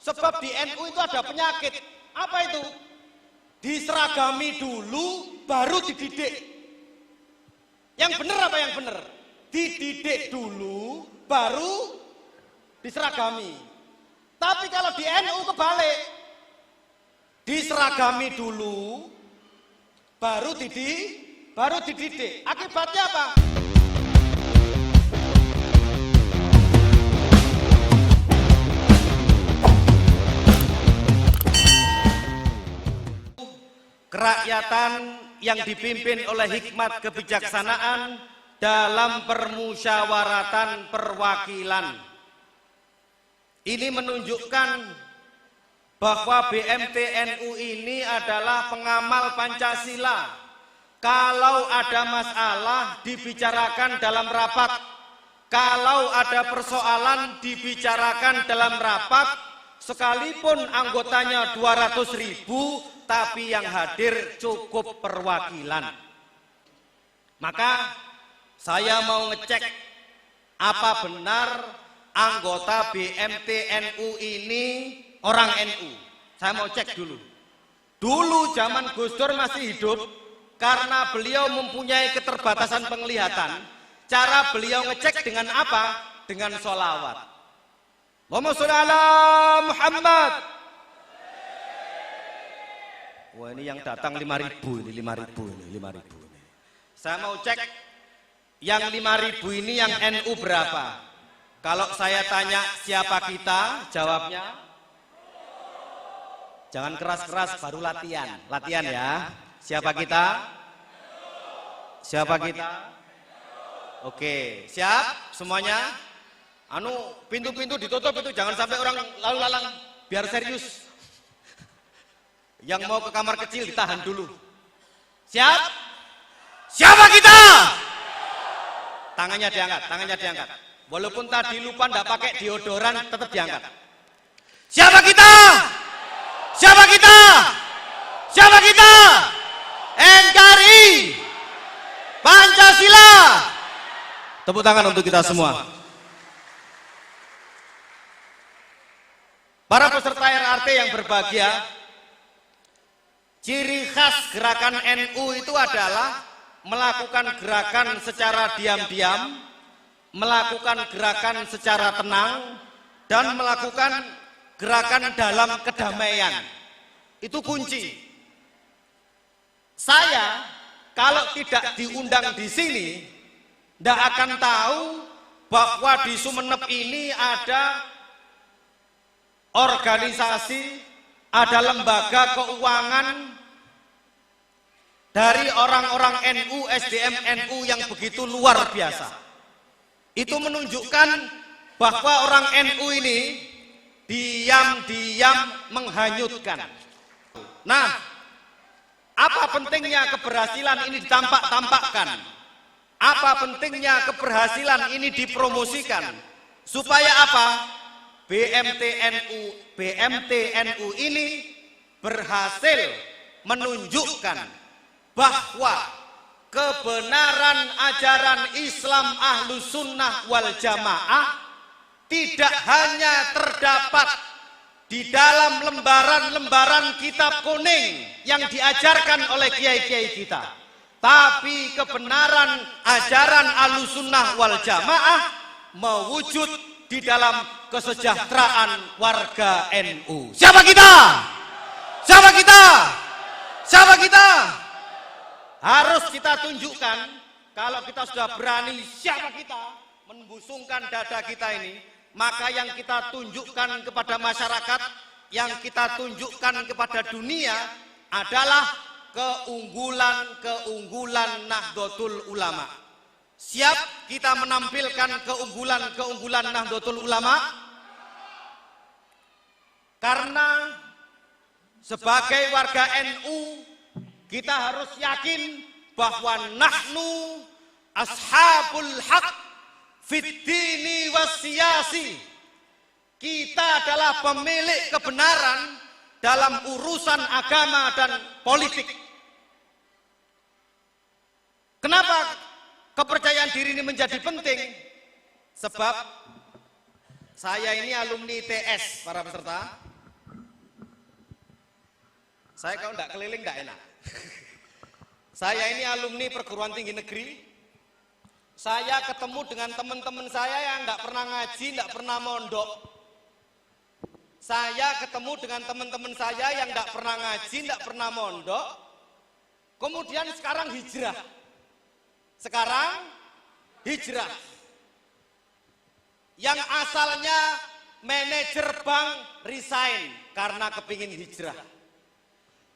Sebab di NU itu ada penyakit. Apa itu? Diseragami dulu baru dididik. Yang benar apa yang benar? Dididik dulu baru diseragami. Tapi kalau di NU kebalik. Diseragami dulu baru dididik. Akibatnya apa? Kerakyatan yang dipimpin oleh hikmat kebijaksanaan dalam permusyawaratan perwakilan. Ini menunjukkan bahwa BMT NU ini adalah pengamal Pancasila. Kalau ada masalah dibicarakan dalam rapat. Kalau ada persoalan dibicarakan dalam rapat. Sekalipun anggotanya 200.000, tapi yang hadir cukup perwakilan. Maka saya mau ngecek apa benar anggota BMT NU ini orang NU. Saya mau cek dulu. Dulu zaman Gus Dur masih hidup, karena beliau mempunyai keterbatasan penglihatan, cara beliau ngecek dengan apa? Dengan sholawat. Allahumma sholli ala Muhammad. Wah, ini yang datang 5.000 ini, 5.000 ini. Saya mau cek yang 5.000 ini yang NU berapa? Kalau saya tanya siapa kita, jawabnya jangan keras-keras, baru latihan. Latihan ya. Siapa kita? Siapa kita? Oke, siap semuanya? Pintu-pintu ditutup itu, jangan sampai orang lalu lalang, biar serius. Yang mau ke kamar kecil ditahan dulu. Siap? Siapa kita? Tangannya diangkat. Walaupun tadi lupa ndak pakai deodoran, tetap diangkat. Siapa kita? Siapa kita? Siapa kita? NKRI Pancasila. Tepuk tangan untuk kita semua. Para peserta RRT yang berbahagia, ciri khas gerakan NU itu adalah melakukan gerakan secara diam-diam, melakukan gerakan secara tenang, dan melakukan gerakan dalam kedamaian. Itu kunci. Saya kalau tidak diundang di sini, tidak akan tahu bahwa di Sumeneb ini ada organisasi, ada lembaga keuangan dari orang-orang NU, SDM NU yang begitu luar biasa. Itu menunjukkan bahwa orang NU ini diam-diam menghanyutkan. Nah, apa pentingnya keberhasilan ini ditampak-tampakkan? Apa pentingnya keberhasilan ini dipromosikan? Supaya apa? BMT NU ini berhasil menunjukkan bahwa kebenaran ajaran Islam Ahlus Sunnah wal Jamaah tidak hanya terdapat di dalam lembaran-lembaran kitab kuning yang diajarkan oleh kiai-kiai kita, tapi kebenaran ajaran Ahlus Sunnah wal Jamaah mewujud di dalam kesejahteraan warga NU. Siapa kita? Siapa kita? Siapa kita? Harus kita tunjukkan. Kalau kita sudah berani siapa kita, membusungkan dada kita ini, maka yang kita tunjukkan kepada masyarakat, yang kita tunjukkan kepada dunia adalah keunggulan Nahdlatul Ulama. Siap kita menampilkan keunggulan Nahdlatul Ulama? Karena sebagai warga NU kita harus yakin bahwa nahnu ashabul haq fid dini wassiyasi. Kita adalah pemilik kebenaran dalam urusan agama dan politik. Kenapa kepercayaan diri ini menjadi penting? Sebab saya ini alumni TS, para peserta. Saya kalau enggak keliling enggak enak. Saya ini alumni perguruan tinggi negeri. Saya ketemu dengan teman-teman saya yang enggak pernah ngaji, enggak pernah mondok. Saya ketemu dengan teman-teman saya yang enggak pernah ngaji, enggak pernah mondok. Kemudian sekarang hijrah. Sekarang hijrah. Yang asalnya manajer bank resign karena kepingin hijrah.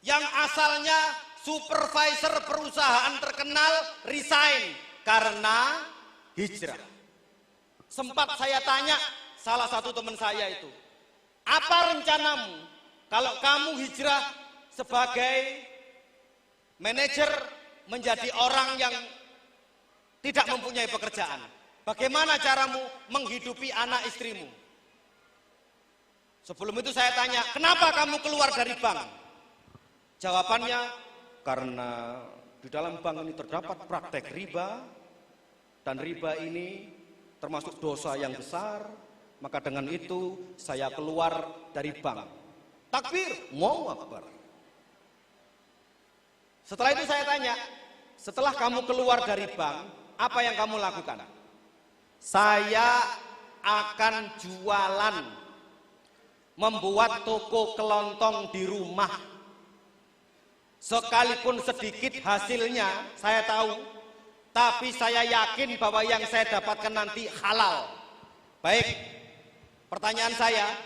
Yang asalnya supervisor perusahaan terkenal resign karena hijrah. Sempat saya tanya salah satu teman saya itu, apa rencanamu kalau kamu hijrah sebagai manajer menjadi orang yang tidak mempunyai pekerjaan? Bagaimana caramu menghidupi anak istrimu? Sebelum itu saya tanya, kenapa kamu keluar dari bank? Jawabannya, karena di dalam bank ini terdapat praktek riba, dan riba ini termasuk dosa yang besar, maka dengan itu saya keluar dari bank. Takbir, Allahu Akbar. Setelah itu saya tanya, setelah kamu keluar dari bank, apa yang kamu lakukan? Saya akan jualan, membuat toko kelontong di rumah. Sekalipun sedikit hasilnya, saya tahu, tapi saya yakin bahwa yang saya dapatkan nanti halal. Baik, pertanyaan saya,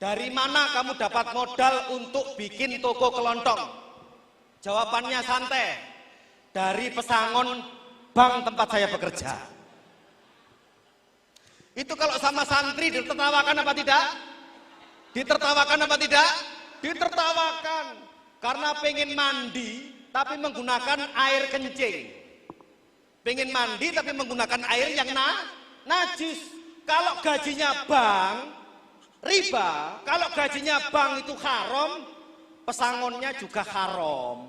dari mana kamu dapat modal untuk bikin toko kelontong? Jawabannya santai, dari pesangon bank tempat saya bekerja. Itu kalau sama santri ditertawakan apa tidak? Ditertawakan apa tidak? Ditertawakan. Karena pengen mandi tapi menggunakan air kencing. Pengen mandi tapi menggunakan air yang najis. Kalau gajinya bank riba, kalau gajinya bank itu haram, pesangonnya juga haram.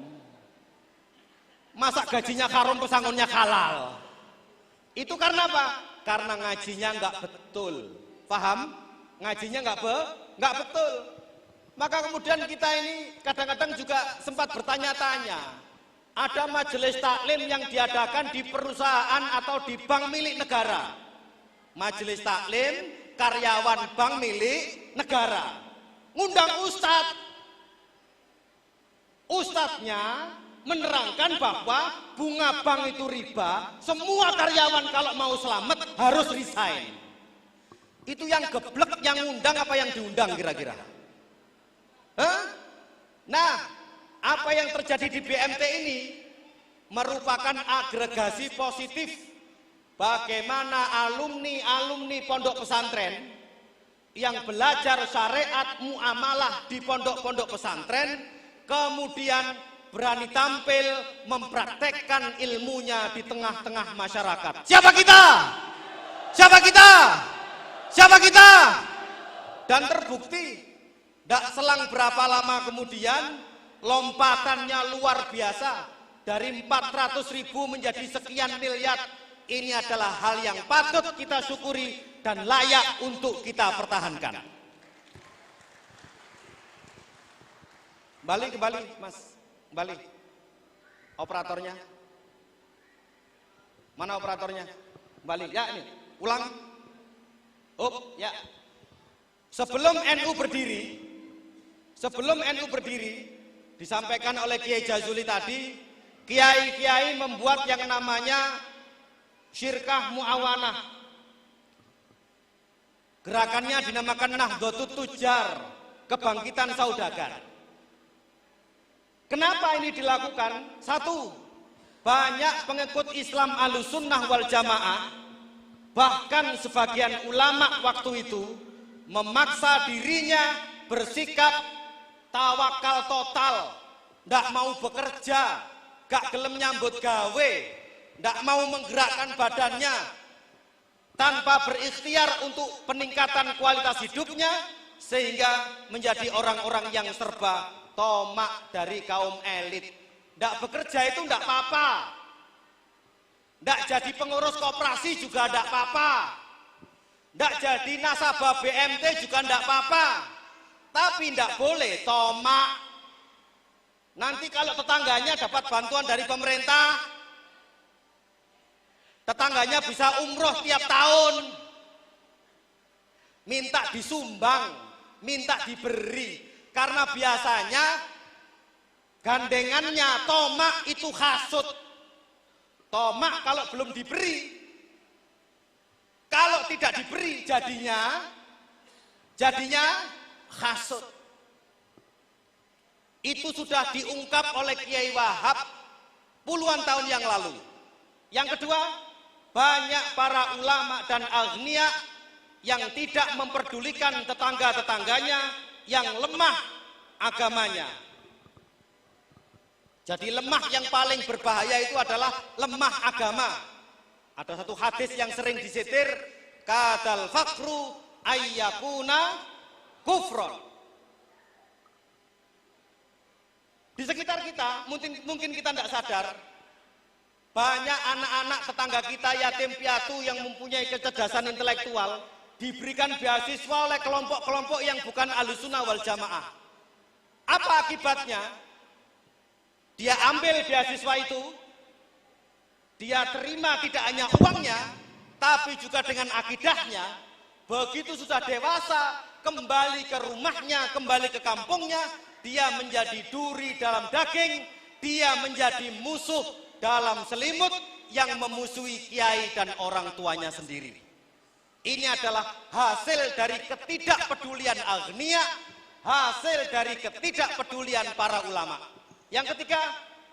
Masa gajinya haram, pesangonnya halal? Itu karena apa? Karena ngajinya nggak betul. Paham? Ngajinya nggak betul. Maka kemudian kita ini kadang-kadang juga sempat bertanya-tanya. Ada majelis taklim yang diadakan di perusahaan atau di bank milik negara. Majelis taklim karyawan bank milik negara. Ngundang ustadz. Ustadznya menerangkan bahwa bunga bank itu riba, semua karyawan kalau mau selamat harus resign. Itu yang geblek, yang ngundang apa yang diundang kira-kira? Nah, apa yang terjadi di BMT ini merupakan agregasi positif bagaimana alumni-alumni pondok pesantren yang belajar syariat muamalah di pondok-pondok pesantren kemudian berani tampil mempraktekkan ilmunya di tengah-tengah masyarakat. Siapa kita? Siapa kita? Siapa kita? Dan terbukti, tidak selang berapa lama kemudian lompatannya luar biasa. Dari 400.000 menjadi sekian miliar. Ini adalah hal yang patut kita syukuri dan layak untuk kita pertahankan. Kembali Mas. Kembali. Operatornya. Mana operatornya? Kembali. Ya ini. Ulang. Ya. Sebelum NU berdiri, disampaikan oleh Kiai Jazuli tadi, kiai-kiai membuat yang namanya Syirkah Muawanah. Gerakannya dinamakan Nahdlatul Tujar, kebangkitan saudagar. Kenapa ini dilakukan? Satu, banyak pengikut Islam Ahlussunnah wal Jamaah, bahkan sebagian ulama waktu itu memaksa dirinya bersikap tawakal total, ndak mau bekerja, gak gelem nyambut gawe, ndak mau menggerakkan badannya, tanpa berikhtiar untuk peningkatan kualitas hidupnya, sehingga menjadi orang-orang yang serba tomak dari kaum elit. Ndak bekerja itu ndak apa-apa, ndak jadi pengurus koperasi juga ndak apa-apa, ndak jadi nasabah BMT juga ndak apa-apa. Tapi tidak boleh tomak, Nanti kalau tetangganya dapat bantuan dari pemerintah, tetangganya bisa umroh tiap tahun, minta disumbang, minta diberi. Karena biasanya gandengannya tomak itu hasut. Tomak kalau belum diberi, kalau tidak diberi jadinya hasut. Itu sudah diungkap oleh Kiai Wahab puluhan tahun yang lalu. Yang kedua, banyak para ulama dan agnia yang tidak memperdulikan tetangga-tetangganya yang lemah agamanya. Jadi lemah yang paling berbahaya itu adalah lemah agama. Ada satu hadis yang sering disetir, kadal fakru ayyakuna kufron. Di sekitar kita, mungkin kita tidak sadar, banyak anak-anak tetangga kita yatim piatu yang mempunyai kecerdasan intelektual diberikan beasiswa oleh kelompok-kelompok yang bukan Ahlussunnah wal Jamaah. Apa akibatnya? Dia ambil beasiswa itu, dia terima tidak hanya uangnya, tapi juga dengan akidahnya. Begitu sudah dewasa, kembali ke rumahnya, kembali ke kampungnya, dia menjadi duri dalam daging, dia menjadi musuh dalam selimut yang memusuhi kiai dan orang tuanya sendiri. Ini adalah hasil dari ketidakpedulian agnia, hasil dari ketidakpedulian para ulama. Yang ketiga,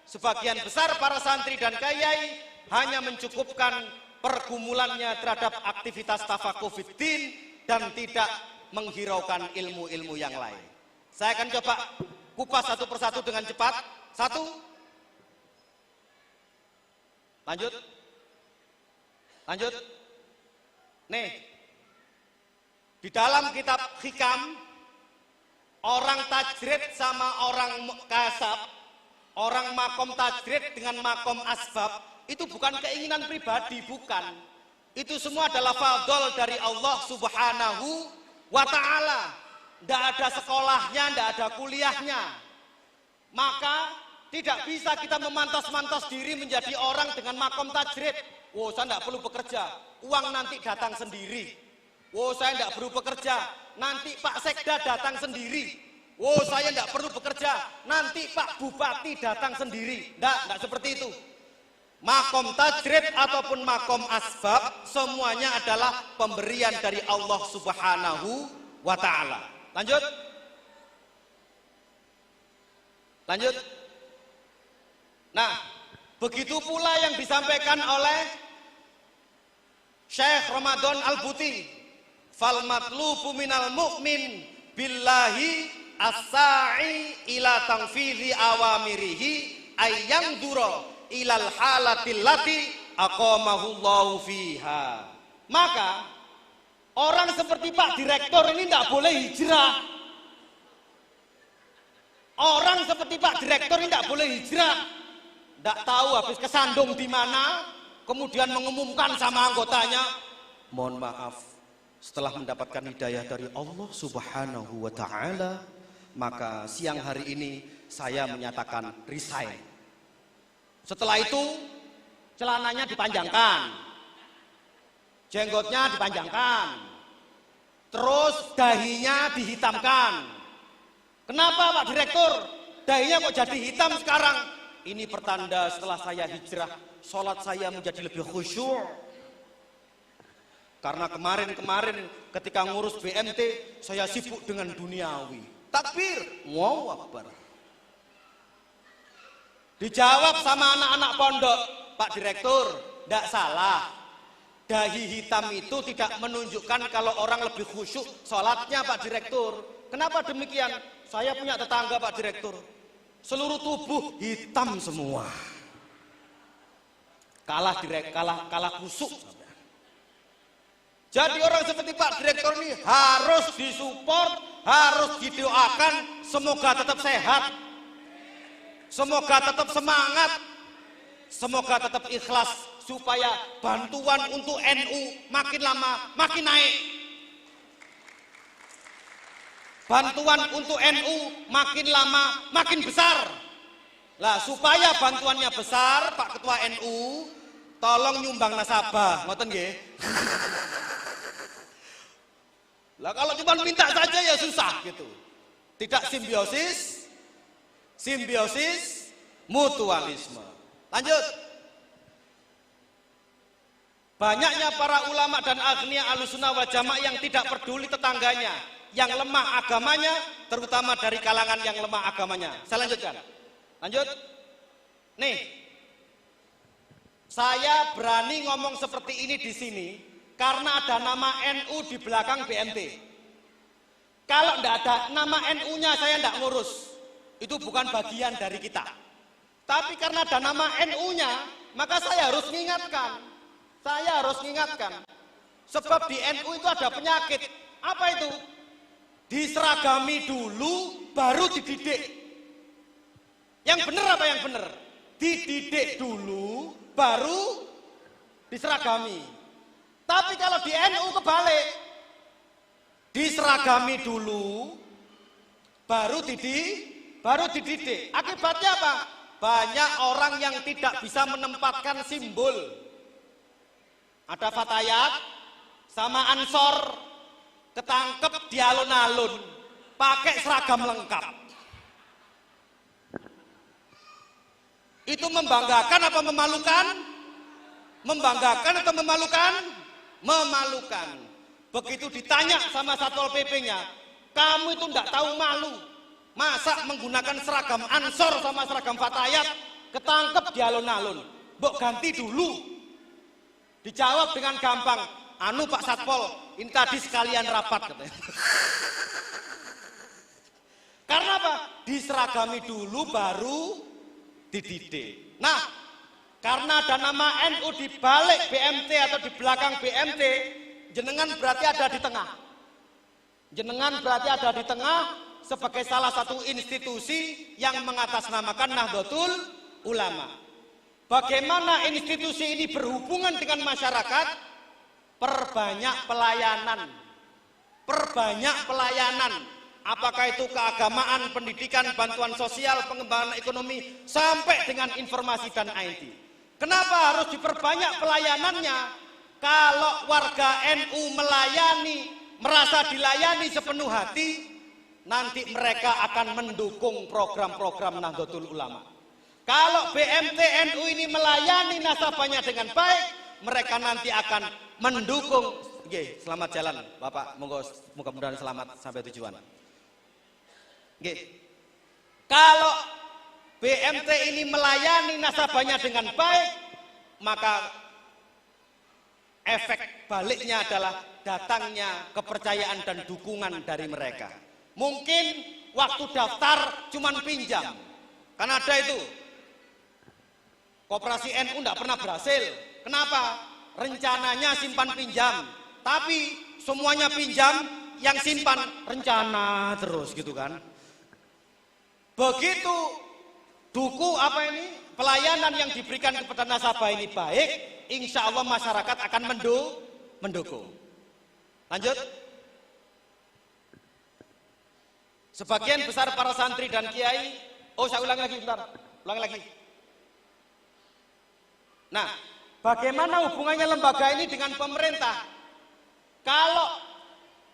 sebagian besar para santri dan kiai hanya mencukupkan pergumulannya terhadap aktivitas tafakuh fiddin dan tidak menghiraukan ilmu-ilmu yang lain. Saya akan coba kupas satu persatu dengan cepat. Satu. Lanjut. Nih, di dalam kitab Hikam, orang tajrid sama orang kasab, orang makom tajrid dengan makom asbab, itu bukan keinginan pribadi, bukan. Itu semua adalah fadl dari Allah Subhanahu wa ta'ala. Tidak ada sekolahnya, tidak ada kuliahnya. Maka tidak bisa kita memantas-mantas diri menjadi orang dengan makom tajrid. Oh, saya tidak perlu bekerja, uang nanti datang sendiri. Oh, saya tidak perlu bekerja, nanti Pak Sekda datang sendiri. Oh, saya tidak perlu bekerja, nanti Pak Bupati datang sendiri. Tidak seperti itu. Makom tajrid ataupun makom asbab semuanya adalah pemberian dari Allah Subhanahu wa ta'ala. Lanjut. Nah, begitu pula yang disampaikan oleh Syekh Ramadan Al-Buti, fal matlubu minal mu'min billahi as-sa'i ila tanfidhi awamirihi ayyang duro ilal halatil lati aqamahullahu fiha. Maka orang seperti Pak Direktur ini tidak boleh hijrah. Orang seperti Pak Direktur ini tidak boleh hijrah. Tidak tahu habis kesandung di mana, kemudian mengumumkan sama anggotanya, mohon maaf, setelah mendapatkan hidayah dari Allah Subhanahu wa ta'ala, maka siang hari ini saya menyatakan resign. Setelah itu celananya dipanjangkan, jenggotnya dipanjangkan, terus dahinya dihitamkan. Kenapa Pak Direktur? Dahinya kok jadi hitam sekarang? Ini pertanda setelah saya hijrah, sholat saya menjadi lebih khusyuk. Karena kemarin ketika ngurus BMT, saya sibuk dengan duniawi. Takbir, wow akbar. Dijawab sama anak-anak pondok, Pak Direktur, tidak salah. Dahi hitam itu tidak menunjukkan kalau orang lebih khusyuk sholatnya Pak Direktur. Kenapa demikian? Saya punya tetangga Pak Direktur, seluruh tubuh hitam semua. Kalah khusyuk. Jadi orang seperti Pak Direktur ini harus disupport, harus didoakan, semoga tetap sehat, semoga tetap semangat, semoga tetap ikhlas, supaya bantuan untuk NU makin lama makin naik. Bantuan untuk NU makin lama makin besar. Lah supaya bantuannya besar, Pak Ketua NU, tolong nyumbang nasabah, ngoten nggih. Lah kalau cuma minta saja ya susah gitu. Tidak simbiosis, mutualisme. Lanjut. Banyaknya para ulama dan agnia Ahlussunnah wal Jamaah yang tidak peduli tetangganya, yang lemah agamanya, terutama dari kalangan yang lemah agamanya. Saya lanjutkan. Lanjut. Nih, saya berani ngomong seperti ini di sini karena ada nama NU di belakang BMT. Kalau tidak ada nama NU-nya saya tidak ngurus. Itu bukan bagian dari kita. Tapi karena ada nama NU-nya, maka saya harus mengingatkan. Sebab di NU itu ada penyakit. Apa itu? Diseragami dulu, baru dididik. Yang benar apa yang benar? Dididik dulu, baru diseragami. Tapi kalau di NU kebalik, diseragami dulu, baru dididik. Akibatnya apa? Banyak orang yang tidak bisa menempatkan simbol. Ada Fatayat sama Ansor ketangkep di alun-alun pakai seragam lengkap. Itu membanggakan apa memalukan? Membanggakan atau memalukan? Memalukan. Begitu ditanya sama Satpol PP-nya, kamu itu tidak tahu malu. Masa menggunakan seragam Ansor sama seragam Fatayat ketangkep di alun-alun? Mbok ganti dulu. Dijawab dengan gampang, anu Pak Satpol, ini tadi sekalian rapat katanya. Karena apa? Diseragami dulu baru dididik. Nah, karena ada nama NU di balik BMT atau di belakang BMT, jenengan berarti ada di tengah. Jenengan berarti ada di tengah sebagai salah satu institusi yang mengatasnamakan Nahdlatul Ulama. Bagaimana institusi ini berhubungan dengan masyarakat? Perbanyak pelayanan. Apakah itu keagamaan, pendidikan, bantuan sosial, pengembangan ekonomi, sampai dengan informasi dan IT. Kenapa harus diperbanyak pelayanannya? Kalau warga NU merasa dilayani sepenuh hati, nanti mereka akan mendukung program-program Nahdlatul Ulama. Kalau BMT NU ini melayani nasabahnya dengan baik, mereka nanti akan mendukung. Oke, selamat jalan Bapak, mudah-mudahan selamat sampai tujuan. Oke. Kalau BMT ini melayani nasabahnya dengan baik, maka efek baliknya adalah datangnya kepercayaan dan dukungan dari mereka. Mungkin waktu daftar cuman pinjam, kan ada itu. Koperasi NU tidak pernah berhasil. Kenapa? Rencananya simpan pinjam, tapi semuanya pinjam, yang simpan rencana terus gitu kan. Begitu pelayanan yang diberikan kepada nasabah ini baik, insya Allah masyarakat akan mendukung. Lanjut. Sebagian besar para santri dan kiai, saya ulangi lagi. Nah, bagaimana hubungannya lembaga ini dengan pemerintah? Kalau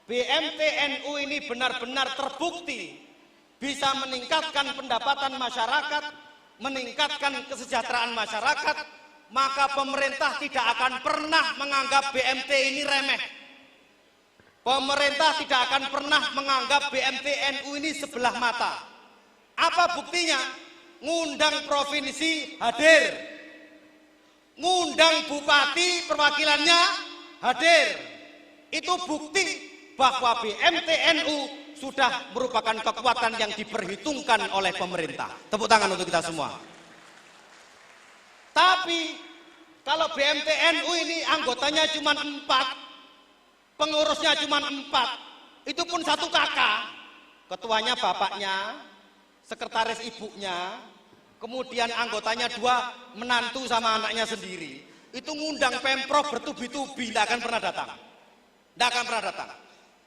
BMT NU ini benar-benar terbukti bisa meningkatkan pendapatan masyarakat, meningkatkan kesejahteraan masyarakat, maka pemerintah tidak akan pernah menganggap BMT ini remeh. Pemerintah tidak akan pernah menganggap BMT NU ini sebelah mata. Apa buktinya? Ngundang provinsi hadir. Ngundang bupati perwakilannya hadir. Itu bukti bahwa BMT NU sudah merupakan kekuatan yang diperhitungkan oleh pemerintah. Tepuk tangan untuk kita semua. Tapi kalau BMT NU ini anggotanya cuma 4, pengurusnya cuma 4, itu pun satu kakak. Ketuanya bapaknya, sekretaris ibunya, kemudian anggotanya 2 menantu sama anaknya sendiri. Itu ngundang Pemprov bertubi-tubi, tidak akan pernah datang.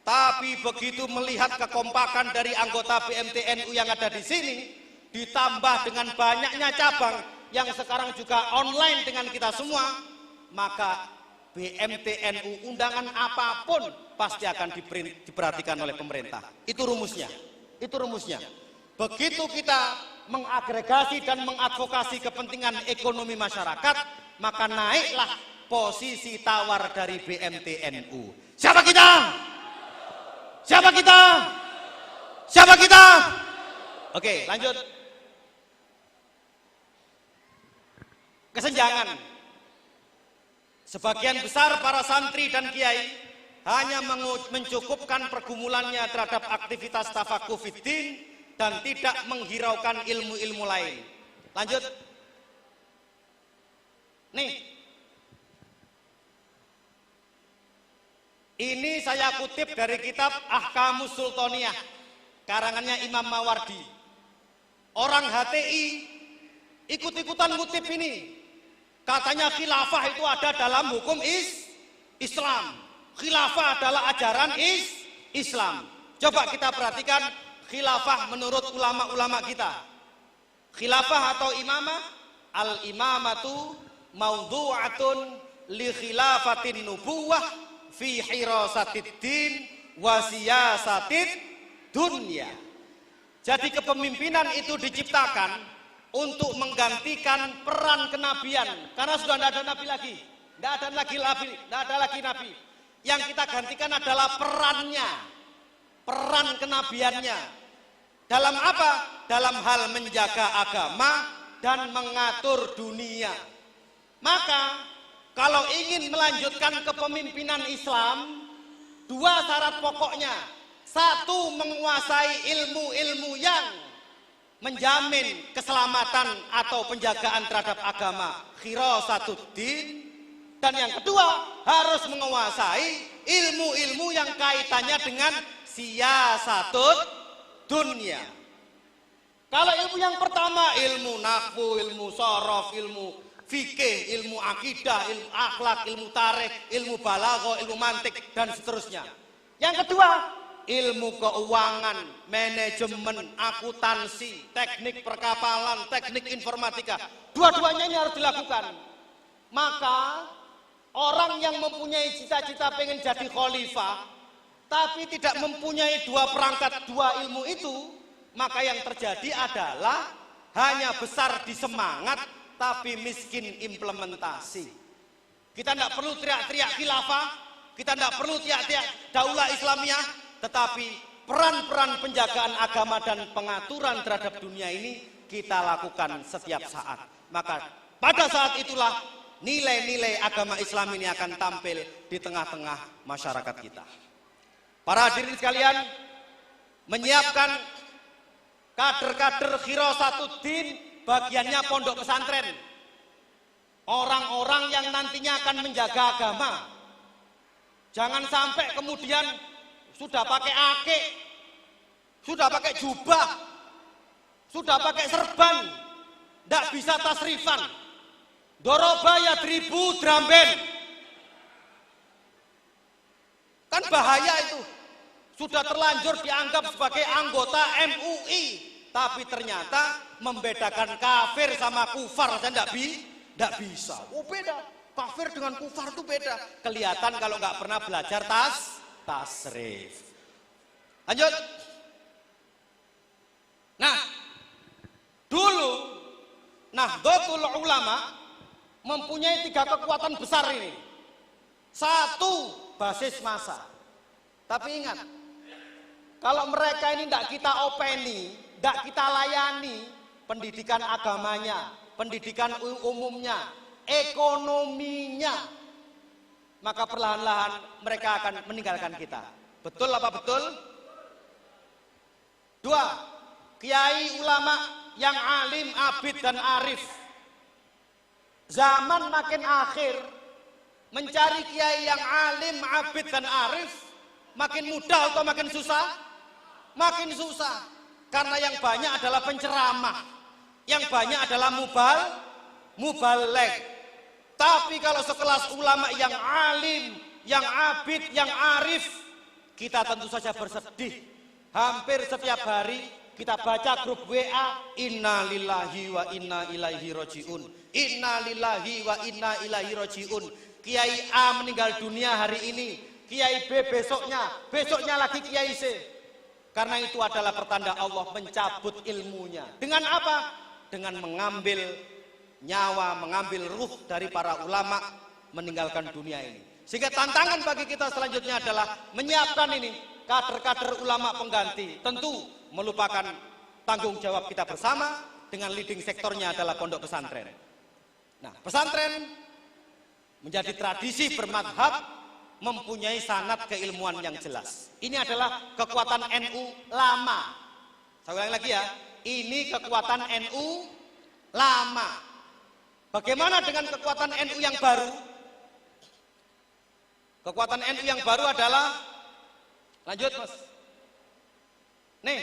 Tapi begitu melihat kekompakan dari anggota BMT NU yang ada di sini, ditambah dengan banyaknya cabang yang sekarang juga online dengan kita semua, maka BMTNU undangan apapun pasti akan diperhatikan oleh pemerintah. Itu rumusnya. Itu rumusnya. Begitu kita mengagregasi dan mengadvokasi kepentingan ekonomi masyarakat, maka naiklah posisi tawar dari BMTNU. Siapa kita? Siapa kita? Siapa kita? Oke, lanjut. Kesenjangan. Sebagian besar para santri dan kiai hanya mencukupkan pergumulannya terhadap aktivitas tafakuh fiddin dan tidak menghiraukan ilmu-ilmu lain. Lanjut. Nih. Ini saya kutip dari kitab Ahkamus Sultaniyah, karangannya Imam Mawardi. Orang HTI ikut-ikutan ngutip ini. Katanya khilafah itu ada dalam hukum Islam. Khilafah adalah ajaran Islam. Coba kita perhatikan khilafah menurut ulama-ulama kita. Khilafah atau imamah, al-imamatu maudhu'atun li khilafatin nubuwah fi hirasatid din wa siyasatid dunya. Jadi kepemimpinan itu diciptakan untuk menggantikan peran kenabian, karena sudah tidak ada nabi lagi, tidak ada lagi nabi. Yang kita gantikan adalah perannya, peran kenabiannya. Dalam apa? Dalam hal menjaga agama dan mengatur dunia. Maka kalau ingin melanjutkan kepemimpinan Islam, dua syarat pokoknya. Satu, menguasai ilmu-ilmu yang menjamin keselamatan atau penjagaan terhadap agama, khirasatuddin. Dan yang kedua, harus menguasai ilmu-ilmu yang kaitannya dengan siyasatud dunia. Kalau ilmu yang pertama, ilmu nahwu, ilmu sorof, ilmu fikih, ilmu akidah, ilmu akhlak, ilmu tarikh, ilmu balaghah, ilmu mantik, dan seterusnya. Yang kedua, ilmu keuangan, manajemen, akuntansi, teknik perkapalan, teknik informatika. Dua-duanya ini harus dilakukan. Maka orang yang mempunyai cita-cita pengen jadi khalifah, tapi tidak mempunyai dua perangkat, dua ilmu itu, maka yang terjadi adalah hanya besar di semangat, tapi miskin implementasi. Kita tidak perlu teriak-teriak khilafah, kita tidak perlu teriak-teriak daulah Islamiyah, tetapi peran-peran penjagaan agama dan pengaturan terhadap dunia ini kita lakukan setiap saat. Maka pada saat itulah nilai-nilai agama Islam ini akan tampil di tengah-tengah masyarakat kita. Para hadirin sekalian, menyiapkan kader-kader khirasatuddin bagiannya pondok pesantren. Orang-orang yang nantinya akan menjaga agama. Jangan sampai kemudian sudah pakai akik, sudah pakai jubah, sudah pakai serban, tidak bisa tasrifan. Doroba yadribu drum band. Kan bahaya itu. Sudah terlanjur dianggap sebagai anggota MUI, tapi ternyata membedakan kafir sama kufar saja tidak bisa. Oh beda, kafir dengan kufar itu beda. Kelihatan kalau nggak pernah belajar tasrif. Lanjut. Nah, dulu Nahdlatul Ulama mempunyai tiga kekuatan besar ini. Satu, basis massa. Tapi ingat, kalau mereka ini tidak kita openi, tidak kita layani, pendidikan agamanya, pendidikan umumnya, ekonominya, maka perlahan-lahan mereka akan meninggalkan kita. Betul apa betul? Dua, kiai ulama yang alim, abid, dan arif. Zaman makin akhir, mencari kiai yang alim, abid, dan arif makin mudah atau makin susah? Makin susah. Karena yang banyak adalah penceramah, yang banyak adalah mubaligh. Tapi kalau sekelas ulama yang alim, yang abid, yang arif, kita tentu saja bersedih. Hampir setiap hari kita baca grup WA, inna lillahi wa inna ilaihi roji'un. Inna lillahi wa inna ilaihi roji'un. Kiai A meninggal dunia hari ini, Kiai B besoknya lagi Kiai C. Karena itu adalah pertanda Allah mencabut ilmunya. Dengan apa? Dengan mengambil nyawa, mengambil ruh dari para ulama meninggalkan dunia ini. Sehingga tantangan bagi kita selanjutnya adalah menyiapkan ini kader-kader ulama pengganti. Tentu melupakan tanggung jawab kita bersama dengan leading sektornya adalah pondok pesantren. Nah, pesantren menjadi tradisi bermadhab, mempunyai sanad keilmuan yang jelas. Ini adalah kekuatan NU lama. Saya ulangi lagi ya, ini kekuatan NU lama. Bagaimana dengan kekuatan NU yang baru? Kekuatan NU yang baru adalah, lanjut mas. Nih,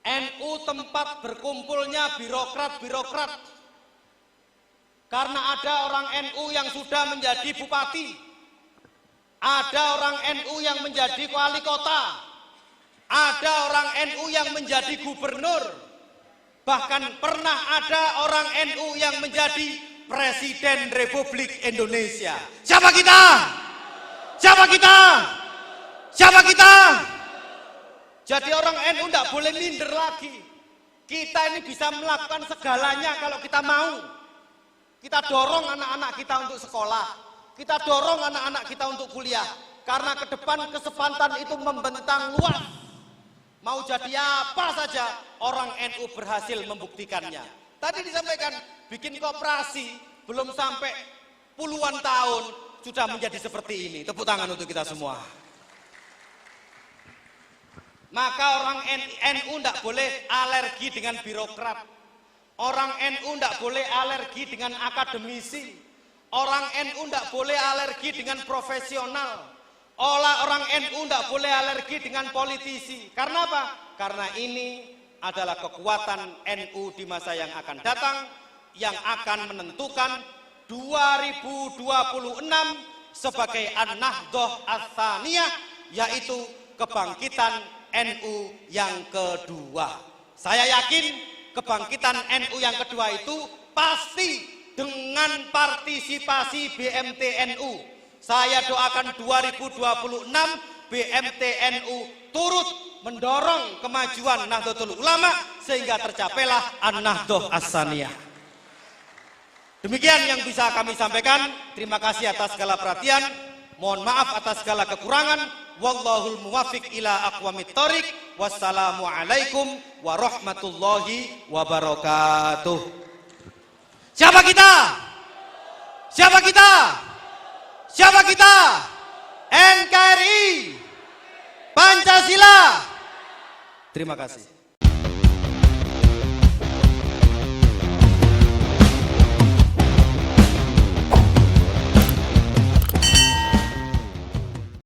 NU tempat berkumpulnya birokrat-birokrat. Karena ada orang NU yang sudah menjadi bupati, ada orang NU yang menjadi wali kota, ada orang NU yang menjadi gubernur, bahkan pernah ada orang NU yang menjadi Presiden Republik Indonesia. Siapa kita? Siapa kita? Siapa kita? Jadi orang NU tidak boleh minder lagi. Kita ini bisa melakukan segalanya kalau kita mau. Kita dorong anak-anak kita untuk sekolah. Kita dorong anak-anak kita untuk kuliah. Karena ke depan kesempatan itu membentang luas. Mau jadi apa saja orang NU berhasil membuktikannya. Tadi disampaikan bikin koperasi belum sampai puluhan tahun sudah menjadi seperti ini. Tepuk tangan untuk kita semua. Maka orang NU tidak boleh alergi dengan birokrat. Orang NU tidak boleh alergi dengan akademisi. Orang NU tidak boleh alergi dengan profesional. Orang NU tidak boleh alergi dengan politisi. Karena apa? Karena ini adalah kekuatan NU di masa yang akan datang, yang akan menentukan 2026 sebagai An-Nahdhah Ats-Tsaniyah, yaitu kebangkitan NU yang kedua. Saya yakin kebangkitan NU yang kedua itu pasti dengan partisipasi BMT-NU. Saya doakan 2026 BMT-NU turut mendorong kemajuan Nahdlatul Ulama sehingga tercapailah An-Nahdhah Ats-Tsaniyah. Demikian yang bisa kami sampaikan. Terima kasih atas segala perhatian. Mohon maaf atas segala kekurangan. Wallahul muwaffiq ila aqwamit thoriq. Wassalamualaikum warahmatullahi wabarakatuh. Siapa kita? Siapa kita? Siapa kita? NKRI Pancasila. Terima kasih.